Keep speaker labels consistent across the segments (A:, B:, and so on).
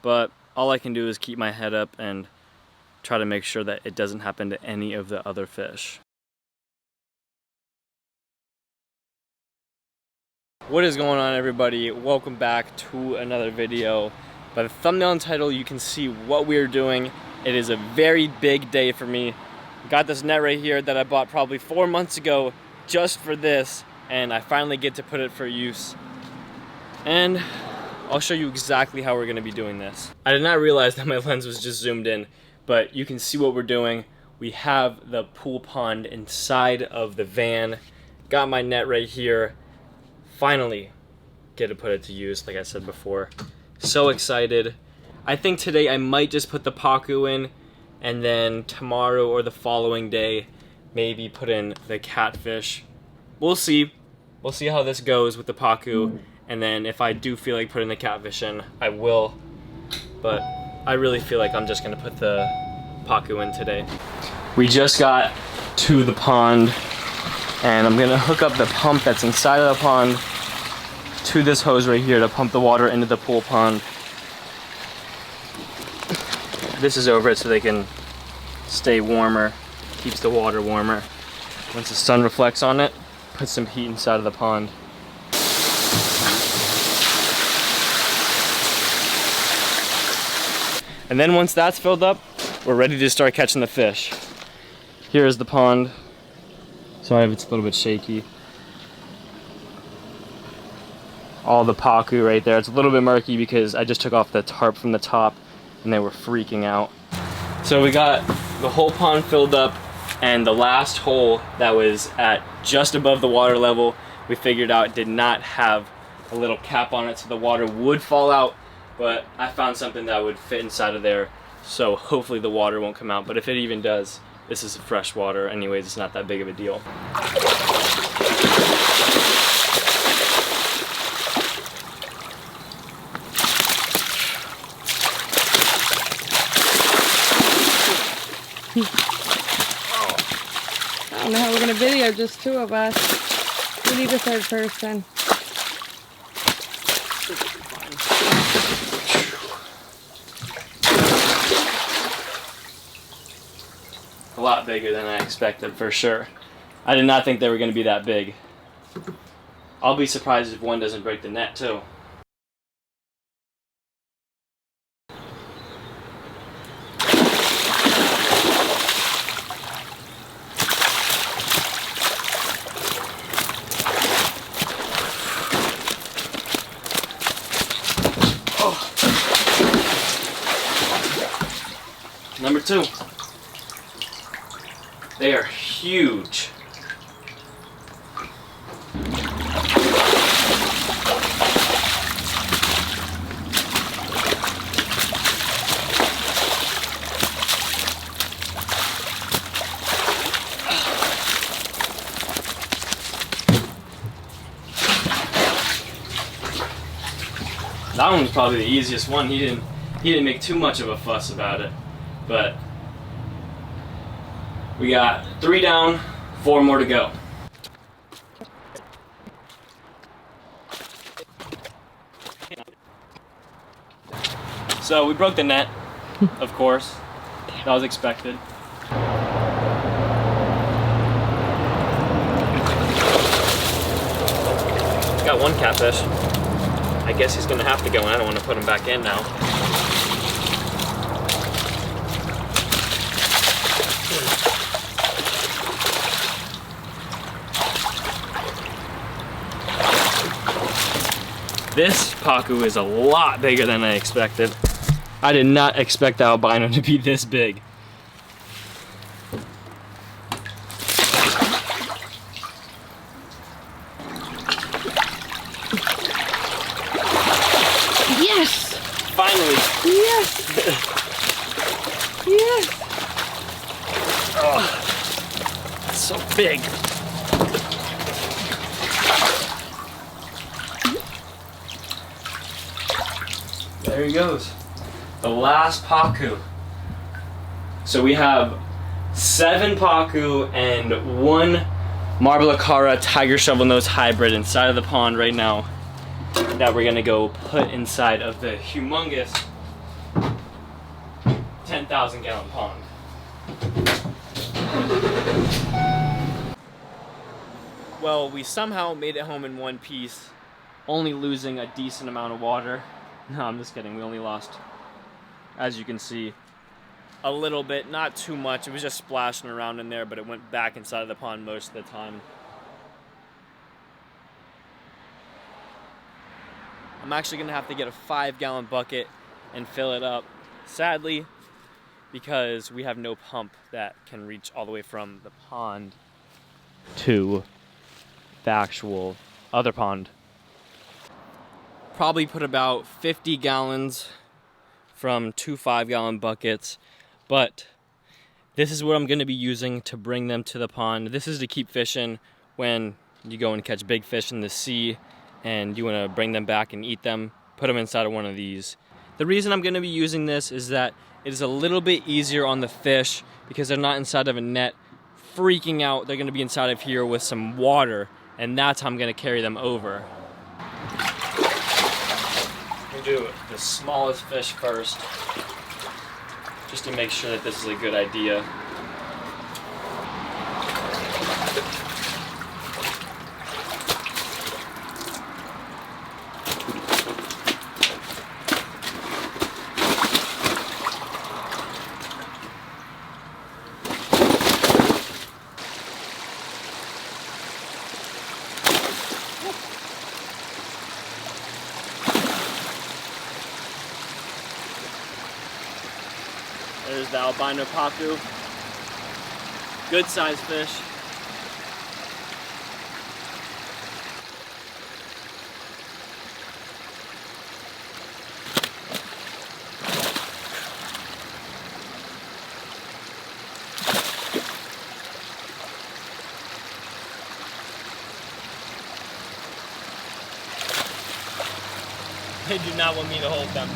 A: but all I can do is keep my head up and try to make sure that it doesn't happen to any of the other fish. What is going on, everybody? Welcome back to another video. By the thumbnail and title, you can see what we're doing. It is a very big day for me. Got this net right here that I bought probably 4 months ago just for this, and I finally get to put it for use. And I'll show you exactly how we're gonna be doing this. I did not realize that my lens was just zoomed in, but you can see what we're doing. We have the pool pond inside of the van. Got my net right here. Finally get to put it to use, like I said before. So excited. I think today I might just put the pacu in, and then tomorrow or the following day maybe put in the catfish. We'll see. We'll see how this goes with the pacu, and then if I do feel like putting the catfish in, I will. But I really feel like I'm just gonna put the pacu in today. We just got to the pond, and I'm gonna hook up the pump that's inside of the pond to this hose right here to pump the water into the pool pond. This is over it so they can stay warmer, keeps the water warmer. Once the sun reflects on it, puts some heat inside of the pond. And then once that's filled up, we're ready to start catching the fish. Here is the pond. Sorry if it's a little bit shaky. All the pacu right there. It's a little bit murky because I just took off the tarp from the top and they were freaking out. So we got the whole pond filled up, and the last hole that was at just above the water level, we figured out did not have a little cap on it so the water would fall out, but I found something that would fit inside of there, so hopefully the water won't come out. But if it even does, this is fresh water anyways, it's not that big of a deal.
B: I don't know how we're gonna video just two of us. We need a third person.
A: A lot bigger than I expected, for sure. I did not think they were going to be that big. I'll be surprised if one doesn't break the net too. Oh. Number two. They are huge. That one was probably the easiest one. He didn't make too much of a fuss about it, but we got 3 down, 4 more to go. So we broke the net, of course. That was expected. Got one catfish. I guess he's gonna have to go, and I don't want to put him back in now. This pacu is a lot bigger than I expected. I did not expect the albino to be this big.
B: Yes!
A: Finally!
B: Yes! Yes!
A: Oh, it's so big. There he goes. The last pacu. So we have 7 pacu and 1 Marble tiger shovel nose hybrid inside of the pond right now that we're gonna go put inside of the humongous 1,000-gallon pond. Well, we somehow made it home in one piece, only losing a decent amount of water. No, I'm just kidding. We only lost, as you can see, a little bit, not too much. It was just splashing around in there, but it went back inside of the pond most of the time. I'm actually gonna have to get a 5-gallon bucket and fill it up, sadly, because we have no pump that can reach all the way from the pond to the actual other pond. Probably put about 50 gallons from 2 5-gallon buckets, but this is what I'm gonna be using to bring them to the pond. This is to keep fishing when you go and catch big fish in the sea and you wanna bring them back and eat them, put them inside of one of these. The reason I'm gonna be using this is that it is a little bit easier on the fish because they're not inside of a net freaking out. They're gonna be inside of here with some water, and that's how I'm gonna carry them over. We'll do the smallest fish first, just to make sure that this is a good idea. There's the albino pacu. Good sized fish. They do not want me to hold them.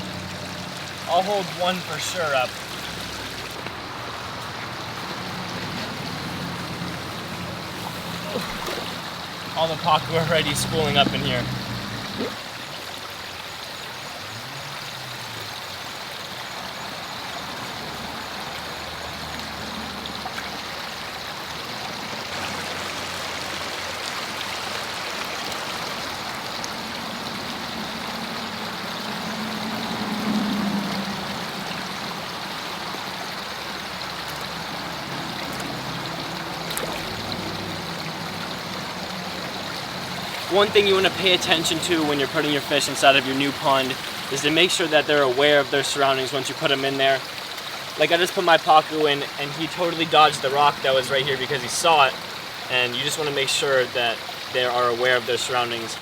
A: I'll hold one for sure up. All the pacu are already schooling up in here. One thing you want to pay attention to when you're putting your fish inside of your new pond is to make sure that they're aware of their surroundings once you put them in there. Like I just put my pacu in and he totally dodged the rock that was right here because he saw it, and you just want to make sure that they are aware of their surroundings.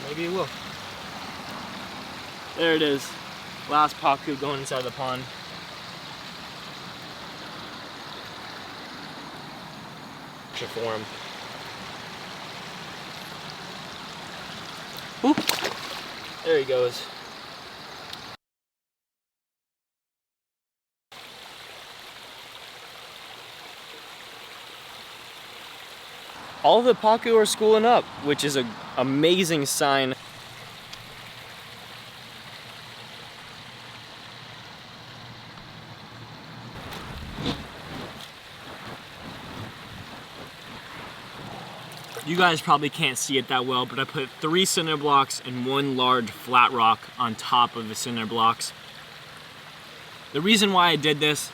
A: Maybe he will. There it is. Last pacu going inside the pond. For him. Oop. There he goes. All the pacu are schooling up, which is an amazing sign. You guys probably can't see it that well, but I put 3 cinder blocks and 1 large flat rock on top of the cinder blocks. The reason why I did this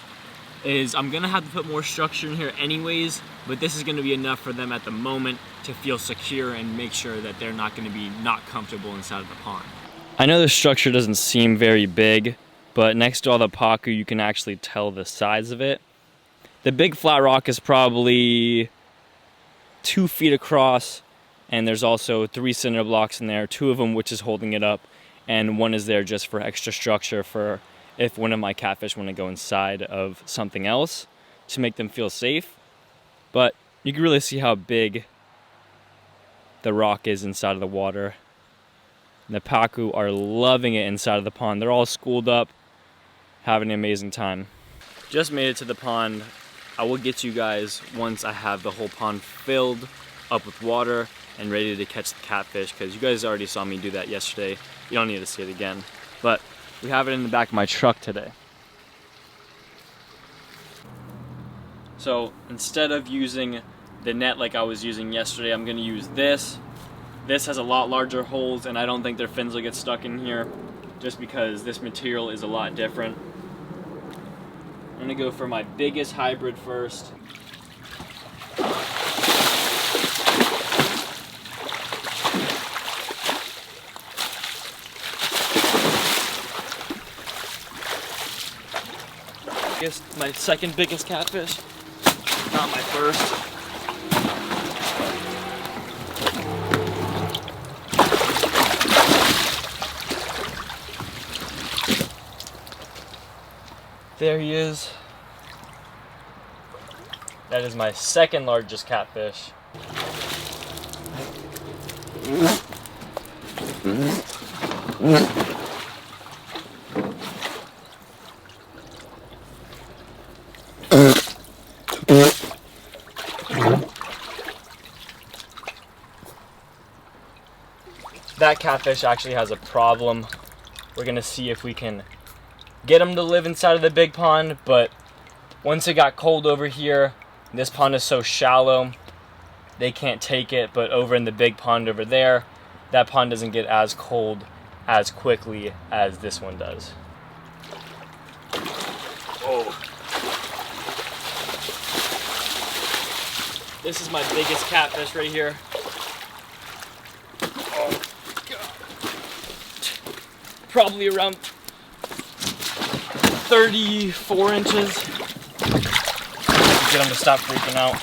A: is I'm gonna have to put more structure in here anyways, but this is gonna be enough for them at the moment to feel secure and make sure that they're not gonna be not comfortable inside of the pond. I know the structure doesn't seem very big, but next to all the pacu you can actually tell the size of it. The big flat rock is probably 2 feet across, and there's also 3 cinder blocks in there, 2 of them which is holding it up, and 1 is there just for extra structure for if one of my catfish want to go inside of something else to make them feel safe. But you can really see how big the rock is inside of the water. And the pacu are loving it inside of the pond. They're all schooled up, having an amazing time. Just made it to the pond. I will get you guys once I have the whole pond filled up with water and ready to catch the catfish, because you guys already saw me do that yesterday. You don't need to see it again. But We have it in the back of my truck today. So instead of using the net like I was using yesterday, I'm gonna use this. This has a lot larger holes and I don't think their fins will get stuck in here just because this material is a lot different. I'm gonna go for my biggest hybrid first. My second biggest catfish, not my first. There he is. That is my second largest catfish. That catfish actually has a problem. We're gonna see if we can get him to live inside of the big pond, but once it got cold over here, this pond is so shallow, they can't take it, but over in the big pond over there, that pond doesn't get as cold as quickly as this one does. Oh. This is my biggest catfish right here. Oh, God. Probably around 34 inches. Get him to stop freaking out.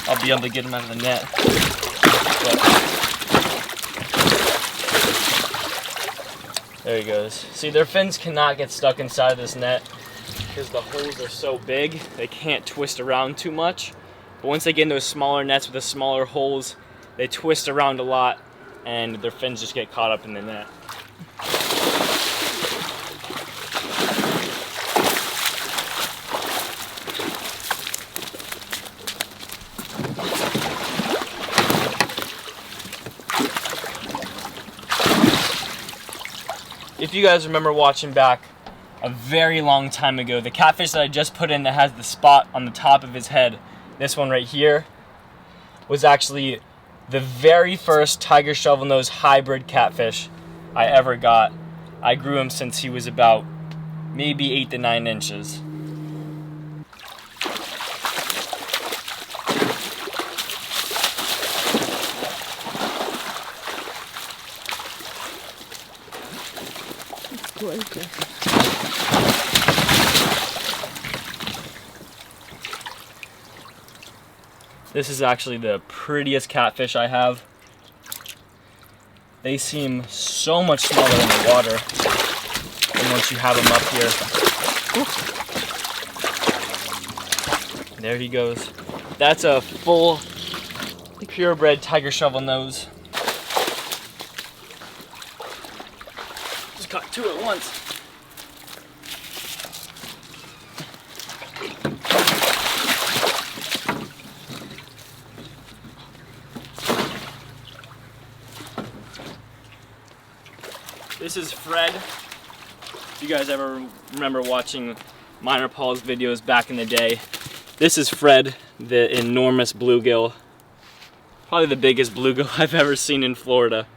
A: I'll be able to get him out of the net. But there he goes. See, their fins cannot get stuck inside this net because the holes are so big, they can't twist around too much. But once they get in those smaller nets with the smaller holes, they twist around a lot and their fins just get caught up in the net. If you guys remember watching back a very long time ago, the catfish that I just put in that has the spot on the top of his head, this one right here, was actually the very first tiger shovel-nose hybrid catfish I ever got. I grew him since he was about maybe 8 to 9 inches. This is actually the prettiest catfish I have. They seem so much smaller in the water than once you have them up here. There he goes. That's a full purebred tiger shovel nose. Just caught two at once. This is Fred. If you guys ever remember watching Minor Paul's videos back in the day, this is Fred, the enormous bluegill. Probably the biggest bluegill I've ever seen in Florida.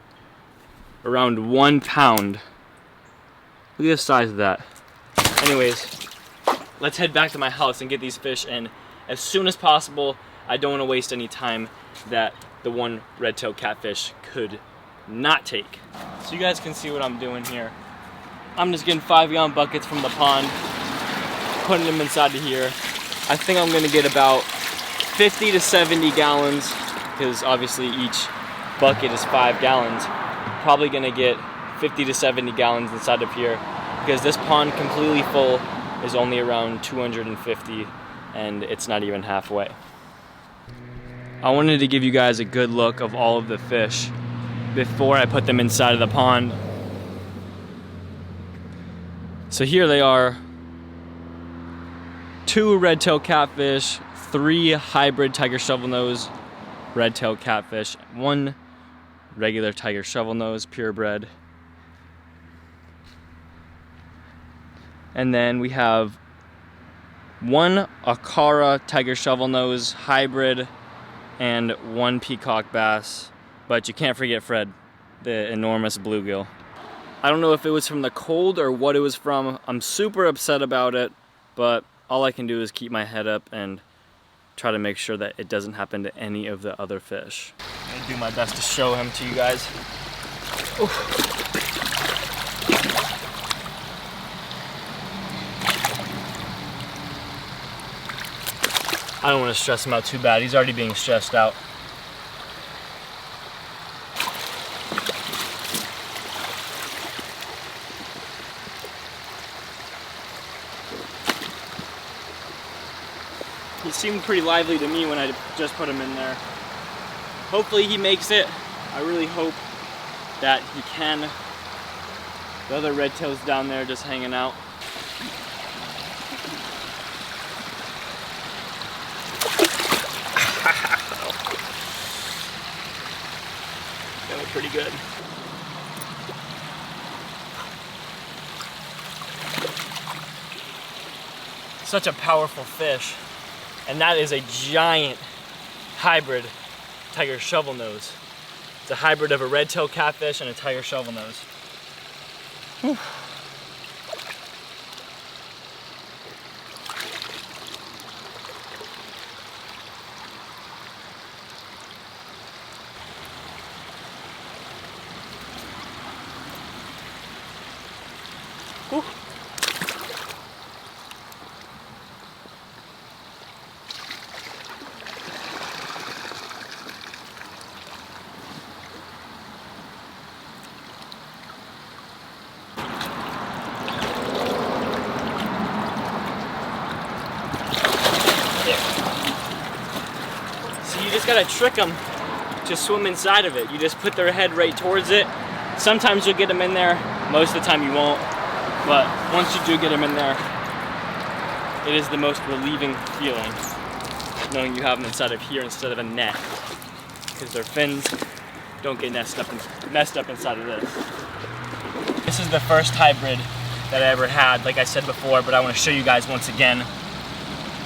A: Around 1 pound. Look at the size of that. Anyways, let's head back to my house and get these fish in as soon as possible. I don't want to waste any time that the one red-tailed catfish could not take. So you guys can see what I'm doing here. I'm just getting 5-gallon buckets from the pond, putting them inside of here. I think I'm gonna get about 50 to 70 gallons because obviously each bucket is 5 gallons. Probably gonna get 50 to 70 gallons inside of here because this pond completely full is only around 250 and it's not even halfway. I wanted to give you guys a good look of all of the fish before I put them inside of the pond. So here they are. 2 red-tailed catfish, 3 hybrid tiger shovel-nose red-tailed catfish, 1 regular tiger shovel-nose purebred. And then we have one Acara tiger shovelnose hybrid and one peacock bass. But you can't forget Fred, the enormous bluegill. I don't know if it was from the cold or what it was from. I'm super upset about it, but all I can do is keep my head up and try to make sure that it doesn't happen to any of the other fish. I'm gonna do my best to show him to you guys. Oof. I don't want to stress him out too bad. He's already being stressed out. He seemed pretty lively to me when I just put him in there. Hopefully he makes it. I really hope that he can. The other red tail's down there just hanging out. That was pretty good. Such a powerful fish. And that is a giant hybrid tiger shovelnose. It's a hybrid of a red-tailed catfish and a tiger shovelnose. Whew. Whew. So you just gotta trick them to swim inside of it. You just put their head right towards it. Sometimes you'll get them in there, most of the time you won't. But once you do get them in there, it is the most relieving feeling, knowing you have them inside of here instead of a net, because their fins don't get messed up inside of this. This is the first hybrid that I ever had, like I said before, but I want to show you guys once again,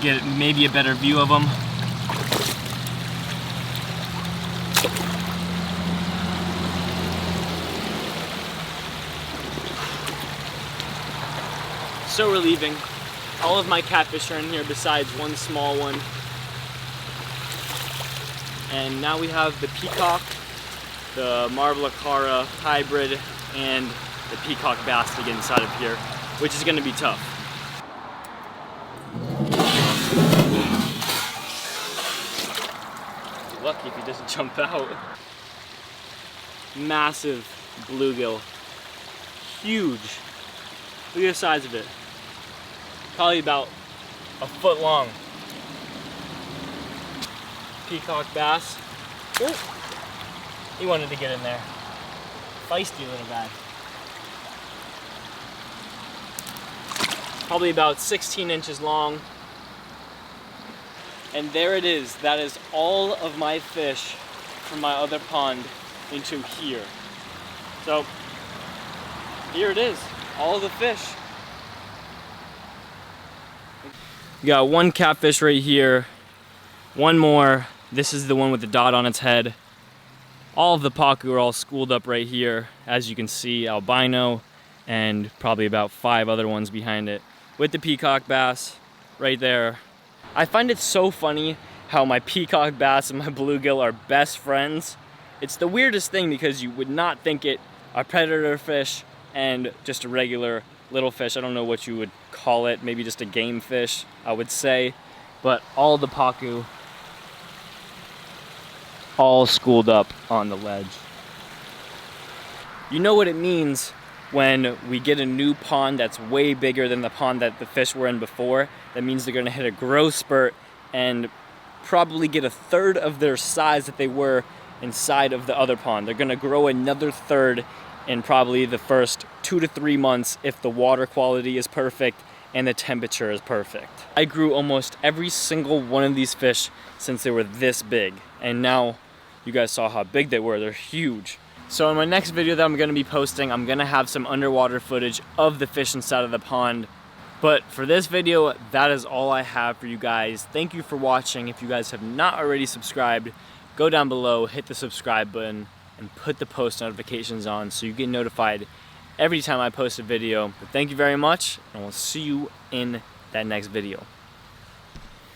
A: get maybe a better view of them. So relieving. All of my catfish are in here besides one small one. And now we have the peacock, the marble Acara hybrid, and the peacock bass to get inside of here, which is gonna be tough. Lucky if he doesn't jump out. Massive bluegill. Huge. Look at the size of it. Probably about a foot long. Peacock bass. Ooh. He wanted to get in there. Feisty little guy. Probably about 16 inches long. And there it is. That is all of my fish from my other pond into here. So here it is. All of the fish. You got one catfish right here, one more. This is the one with the dot on its head. All of the pacu are all schooled up right here. As you can see, albino, and probably about 5 other ones behind it. With the peacock bass right there. I find it so funny how my peacock bass and my bluegill are best friends. It's the weirdest thing because you would not think it, a predator fish and just a regular little fish. I don't know what you would call it, maybe just a game fish, I would say. But all the pacu, all schooled up on the ledge. You know what it means when we get a new pond that's way bigger than the pond that the fish were in before. That means they're gonna hit a growth spurt and probably get a third of their size that they were inside of the other pond. They're gonna grow another third in probably the first 2 to 3 months if the water quality is perfect and the temperature is perfect. I grew almost every single one of these fish since they were this big, and now you guys saw how big they were. They're huge. So in my next video that I'm gonna be posting, I'm gonna have some underwater footage of the fish inside of the pond. But for this video, that is all I have for you guys. Thank you for watching. If you guys have not already subscribed, go down below, hit the subscribe button, and put the post notifications on so you get notified every time I post a video. But thank you very much, and we'll see you in that next video.